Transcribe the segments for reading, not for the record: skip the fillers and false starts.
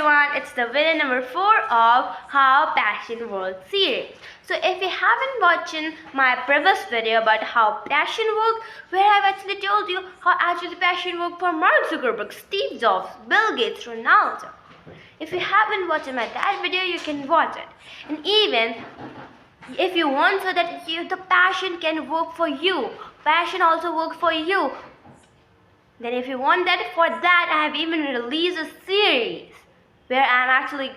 everyone, it's the video number 4 of How Passion Works series. So if you haven't watched my previous video about how passion works, where I've actually told you how actually passion works for Mark Zuckerberg, Steve Jobs, Bill Gates, Ronaldo. If you haven't watched that video, you can watch it. And even if you want so that the passion can work for you, passion also works for you. Then if you want that, for that I have even released a series where I'm actually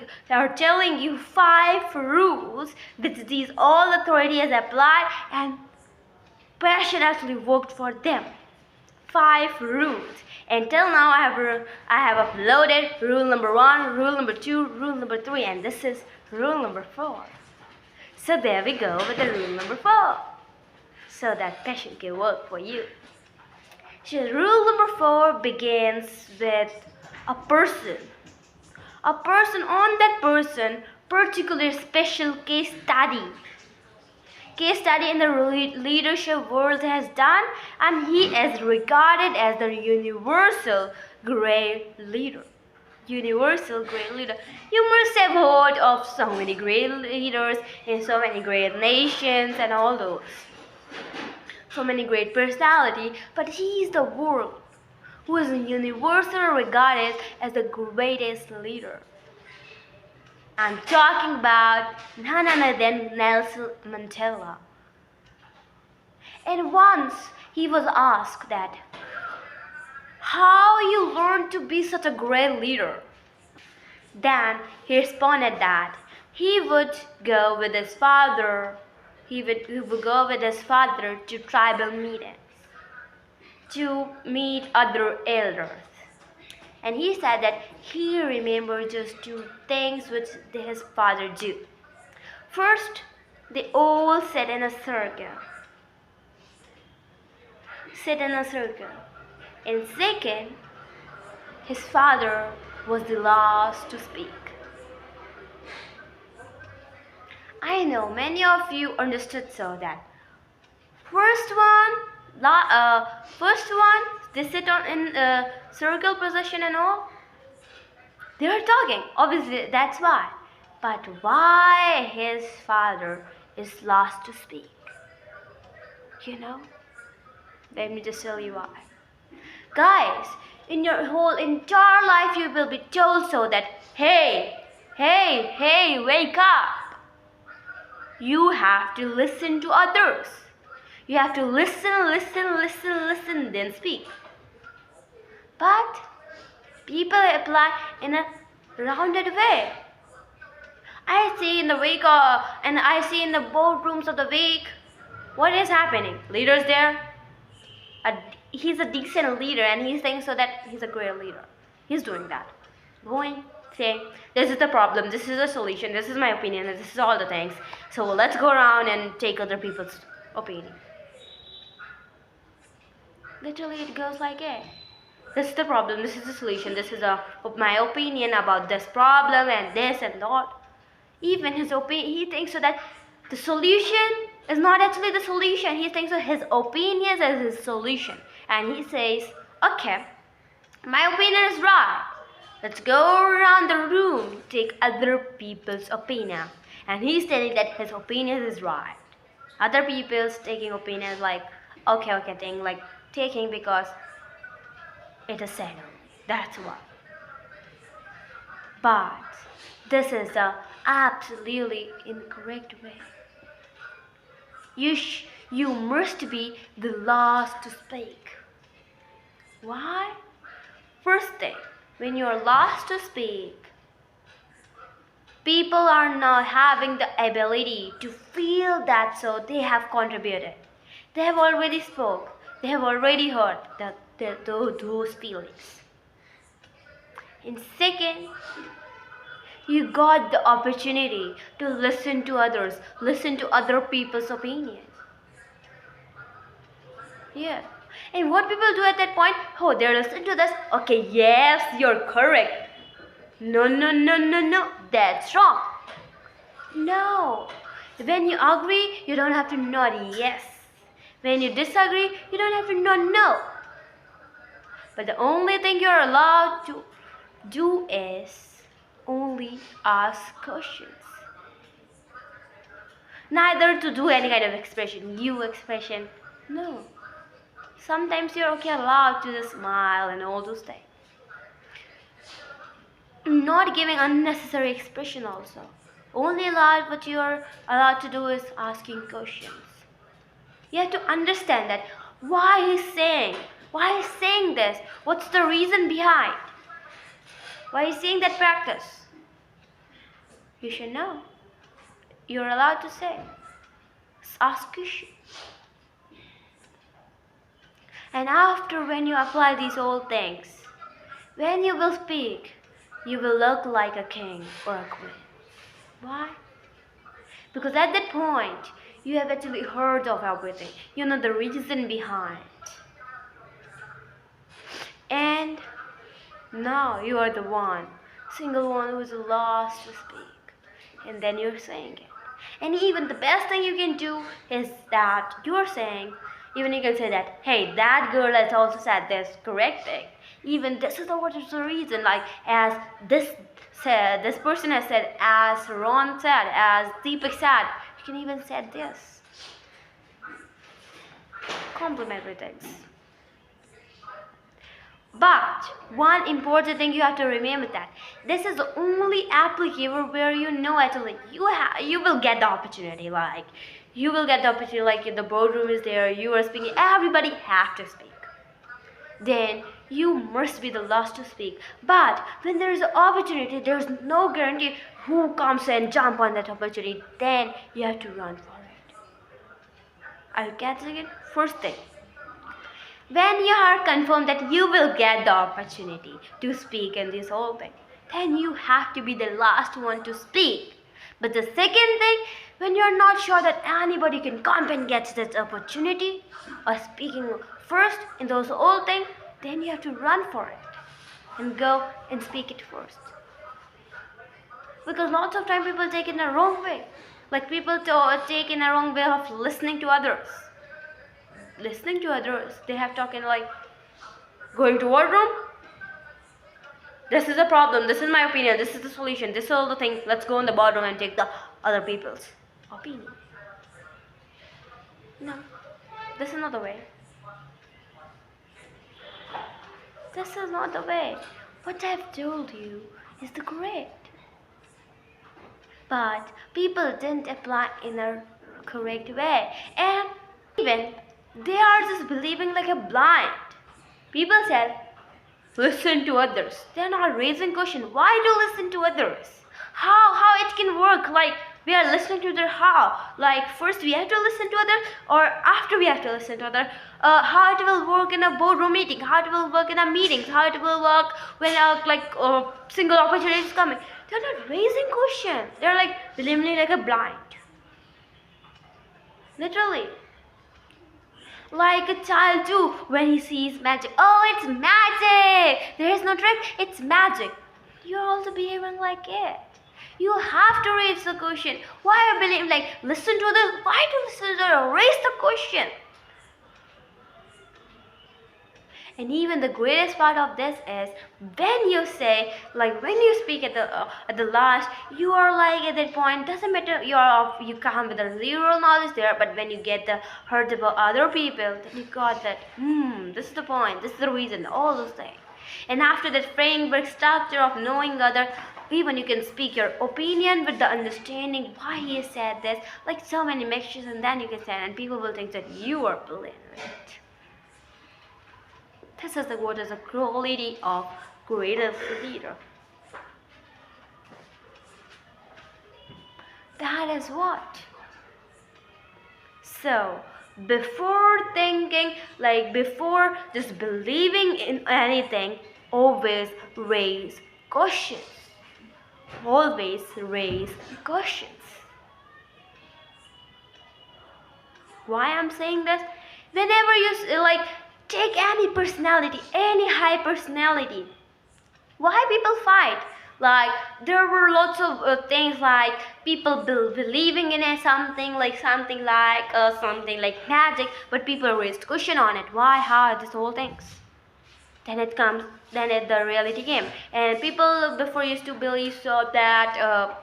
telling you 5 rules which these all authority has applied and passion actually worked for them. 5 rules. Until now I have uploaded rule number 1, rule number 2, rule number 3, and this is rule number 4. So there we go with the rule number 4. So that passion can work for you. So rule number 4 begins with a person. A person, on that person, particular special case study. Case study in the leadership world has done, and he is regarded as the universal great leader. Universal great leader. You must have heard of so many great leaders in so many great nations and all those. So many great personality, but he is the world who is universally regarded as the greatest leader. I'm talking about none other than Nelson Mandela. And once he was asked that how you learned to be such a great leader, then he responded that he would go with his father. He would go with his father to tribal meetings to meet other elders. And he said that he remembered just 2 things which his father did. First, they all sat in a circle. And second, his father was the last to speak. I know many of you understood so that first one, they sit in circle position and all. They are talking. Obviously, that's why. But why his father is last to speak? You know? Let me just tell you why. Guys, in your whole entire life, you will be told so that, hey, wake up. You have to listen to others. You have to listen, then speak. But people apply in a rounded way. I see in the week and I see in the boardrooms of the week, what is happening? Leaders there. He's a decent leader and he's saying so that he's a great leader. He's doing that. Going, saying, this is the problem, this is the solution, this is my opinion, this is all the things. So let's go around and take other people's opinion. Literally it goes like, hey, this is the problem, this is the solution, this is my opinion about this problem and this and that. Even his opinion, he thinks so that the solution is not actually the solution. He thinks of his opinions as his solution. And he says, okay, my opinion is right. Let's go around the room, take other people's opinion. And he's telling that his opinion is right. Other people's taking opinions like, okay, thing like taking because it is said. That's why. But this is the absolutely incorrect way. You must be the last to speak. Why? First thing, when you're last to speak, people are not having the ability to feel that so they have contributed. They have already spoke. They have already heard those feelings. And second, you got the opportunity to listen to others, listen to other people's opinions. Yeah. And what people do at that point? Oh, they're listening to this. Okay, yes, you're correct. No, that's wrong. No. When you agree, you don't have to nod yes. When you disagree, you don't have to nod no. But the only thing you're allowed to do is only ask questions. Neither to do any kind of expression, new expression. No. Sometimes you're okay allowed to just smile and all those things. Not giving unnecessary expression also. Only allowed what you're allowed to do is asking questions. You have to understand that why he's saying this, what's the reason behind, why he's saying that practice. You should know. You're allowed to say. Ask questions. And after when you apply these old things, when you will speak, you will look like a king or a queen. Why? Because at that point, you have actually heard of everything. You know the reason behind. And now you are the single one who is the last to speak. And then you're saying it. And even the best thing you can do is that you're saying, even you can say that, hey, that girl has also said this correct thing. Even this is what is the reason, like as this said, this person has said, as Ron said, as Deepak said, you can even say this. Complementary things. But one important thing you have to remember that this is only applicable where you know actually you will get the opportunity, like you will get the opportunity, like if the boardroom is there, you are speaking, everybody have to speak. Then you must be the last to speak. But when there is an opportunity, there is no guarantee who comes and jump on that opportunity. Then you have to run for it. Are you catching it? First thing. When you are confirmed that you will get the opportunity to speak in this whole thing, then you have to be the last one to speak. But the second thing, when you're not sure that anybody can come and get that opportunity or speaking first in those whole things, then you have to run for it and go and speak it first. Because lots of time people take it in a wrong way. Like people take in a wrong way of listening to others. They have talking like, going to wardroom, this is a problem, this is my opinion, this is the solution, this is all the things, let's go in the boardroom and take the other people's opinion. No, this is not the way. This is not the way. What I've told you is the correct. But people didn't apply in a correct way. And even they are just believing like a blind. People said, listen to others. They're not raising question. Why do listen to others? How it can work? Like we are listening to their how? Like first we have to listen to others, or after we have to listen to others? How it will work in a boardroom meeting? How it will work in a meeting? How it will work when single opportunity is coming? They're not raising question. They're like believing like a blind. Literally. Like a child too, when he sees magic. Oh, it's magic! There is no trick, it's magic. You're also behaving like it. You have to raise the question. Why are you believing, like, listen to this? Why do listen to this? Raise the question. And even the greatest part of this is when you say, like when you speak at the last, you are like at that point, doesn't matter you come with a zero knowledge there, but when you get the heard about other people, then you got that, this is the point, this is the reason, all those things. And after that framework structure of knowing other, even you can speak your opinion with the understanding why he said this, like so many mixtures, and then you can say, and people will think that you are brilliant with it. This is what is the quality of greatest leader. That is what. So, before thinking, like before just believing in anything, always raise questions. Always raise questions. Why I'm saying this? Whenever you take any personality, any high personality, why people fight? Like there were lots of things like people believing in something like magic, but people raised question on it. Why? How? This whole things. Then it comes, then it the reality came, and people before used to believe so that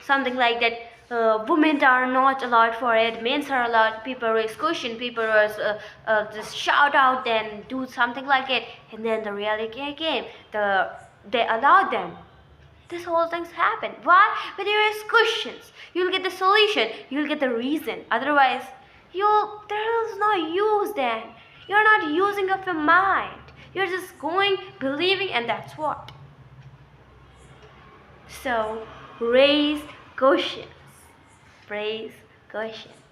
something like that, women are not allowed for it, men are allowed. People raise question, people was just shout out, then do something like it, and then the reality came, they allowed them. This whole things happen. Why? When you ask questions, you'll get the solution, you'll get the reason. Otherwise, there is no use then. You're not using up your mind. You're just going, believing, and that's what. So, raise questions. Raise questions.